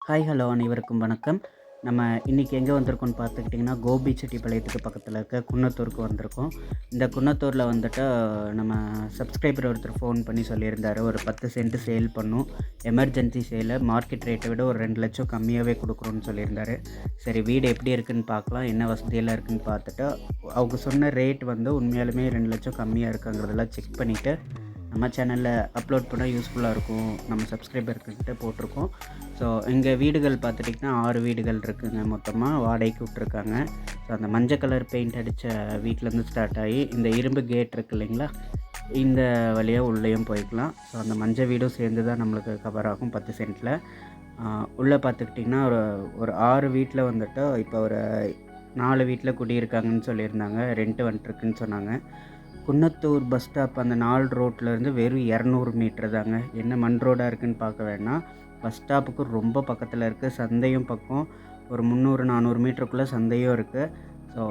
Hi hello அனைவருக்கும் வணக்கம். நம்ம இன்றைக்கி எங்கே வந்திருக்கோம்னு பார்த்துக்கிட்டிங்கன்னா, கோபிச்செட்டிப்பாளையத்துக்கு பக்கத்தில் இருக்க குன்னத்தூருக்கு வந்திருக்கோம். இந்த குன்னத்தூரில் வந்துட்டு நம்ம சப்ஸ்கிரைபர் ஒருத்தர் ஃபோன் பண்ணி சொல்லியிருந்தார், ஒரு 10 சென்ட் சேல் பண்ணும், எமர்ஜென்சி சேலு, மார்க்கெட் ரேட்டை விட ஒரு 2 லட்சம் கம்மியாகவே கொடுக்குறோன்னு சொல்லியிருந்தார். சரி, வீடு எப்படி இருக்குதுன்னு பார்க்கலாம், என்ன வசதியெல்லாம் இருக்குதுன்னு பார்த்துட்டு, அவங்க சொன்ன ரேட் வந்து உண்மையாலுமே 2 லட்சம் கம்மியாக இருக்காங்கிறதெல்லாம் செக் பண்ணிவிட்டு நம்ம சேனலில் அப்லோட் பண்ண யூஸ்ஃபுல்லாக இருக்கும், நம்ம சப்ஸ்கிரைபர்கிட்ட போட்டிருக்கோம். ஸோ இங்கே வீடுகள் பார்த்துட்டிங்கன்னா 6 வீடுகள் இருக்குதுங்க, மொத்தமாக வாடகைக்கு விட்ருக்காங்க. ஸோ அந்த மஞ்சள் கலர் பெயிண்ட் அடித்த வீட்டிலேருந்து ஸ்டார்ட் ஆகி இந்த இரும்பு கேட் இருக்குது இல்லைங்களா, இந்த வழியாக உள்ளேயும் போய்க்கலாம். ஸோ அந்த மஞ்சள் வீடும் சேர்ந்து தான் நம்மளுக்கு கவர் ஆகும் 10 சென்ட்டில். உள்ளே பார்த்துக்கிட்டிங்கன்னா ஒரு 6 வீட்டில் வந்துட்டு இப்போ ஒரு 4 வீட்டில் குடியிருக்காங்கன்னு சொல்லியிருந்தாங்க, ரெண்ட்டு வந்துட்டுருக்குன்னு சொன்னாங்க. குன்னத்தூர் பஸ் ஸ்டாப் அந்த 4 ரோட்லேருந்து வெறும் 200 மீட்டர் தாங்க. என்ன மண் ரோடாக இருக்குதுன்னு பார்க்க வேணாம், பஸ் ஸ்டாப்புக்கு ரொம்ப பக்கத்தில் இருக்குது. சந்தையும் பக்கம் ஒரு 300-400 மீட்டருக்குள்ளே சந்தையும் இருக்குது. ஸோ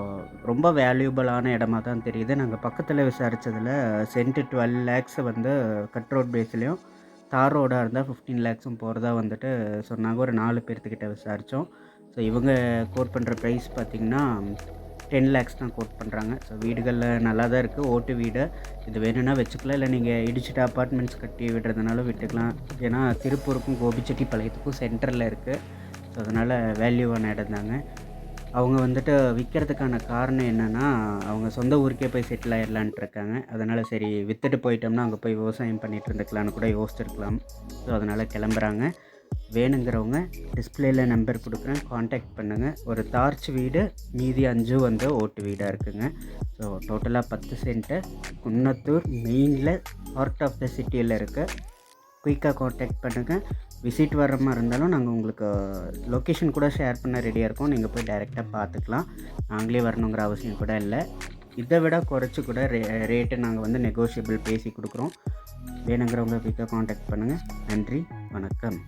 ரொம்ப வேல்யூபிளான இடமா தான் தெரியுது. நாங்கள் பக்கத்தில் விசாரித்ததில் சென்ட்டு 12 லேக்ஸ் வந்து கட் ரோட் பேஸ்லேயும், தார் ரோடாக இருந்தால் 15 லேக்ஸும் போகிறதா வந்துட்டு சொன்னாங்க. ஒரு 4 பேர்த்துக்கிட்ட விசாரித்தோம். ஸோ இவங்க கோட் பண்ணுற ப்ரைஸ் பார்த்திங்கன்னா 10 லேக்ஸ் தான் கோட் பண்ணுறாங்க. ஸோ வீடுகளில் நல்லா தான் இருக்குது, ஓட்டு வீடு. இது வேணும்னா வச்சுக்கலாம், இல்லை நீங்கள் இடிச்சிட்டு அப்பார்ட்மெண்ட்ஸ் கட்டி விடுறதுனாலும் விட்டுக்கலாம். ஏன்னா திருப்பூருக்கும் கோபிச்செட்டிப்பாளையத்துக்கும் சென்டரில் இருக்குது. ஸோ அதனால் வேல்யூவான இடம் தாங்க. அவங்க வந்துட்டு விற்கிறதுக்கான காரணம் என்னென்னா, அவங்க சொந்த ஊருக்கே போய் செட்டில் ஆகிடலான்ட்டு இருக்காங்க. அதனால் சரி, விற்றுட்டு போயிட்டோம்னா அங்கே போய் விவசாயம் பண்ணிகிட்டு இருந்துக்கலான்னு கூட யோசிச்சிருக்கலாம். ஸோ அதனால் கிளம்புறாங்க. வேணுங்கிறவங்க டிஸ்பிளேயில் நம்பர் கொடுக்குறேன், காண்டாக்ட் பண்ணுங்கள். ஒரு தார்ச் வீடு, மீதி 5 வந்து ஓட்டு வீடாக இருக்குதுங்க. ஸோ டோட்டலாக 10 சென்ட்டு குன்னத்தூர் மெயினில் ஹார்ட் ஆஃப் த சிட்டியில் இருக்குது. குயிக்காக காண்டாக்ட் பண்ணுங்கள். விசிட் வர்ற மாதிரி இருந்தாலும் நாங்கள் உங்களுக்கு லொக்கேஷன் கூட ஷேர் பண்ண ரெடியாக இருக்கோம். நீங்கள் போய் டைரெக்டாக பார்த்துக்கலாம், நாங்களே வரணுங்கிற அவசியம் கூட இல்லை. இதை விட குறைச்சி கூட ரேட்டு நாங்கள் வந்து நெகோஷியபிள் பேசி கொடுக்குறோம். வேணுங்கிறவங்க குயிக்காக காண்டாக்ட் பண்ணுங்கள். நன்றி, வணக்கம்.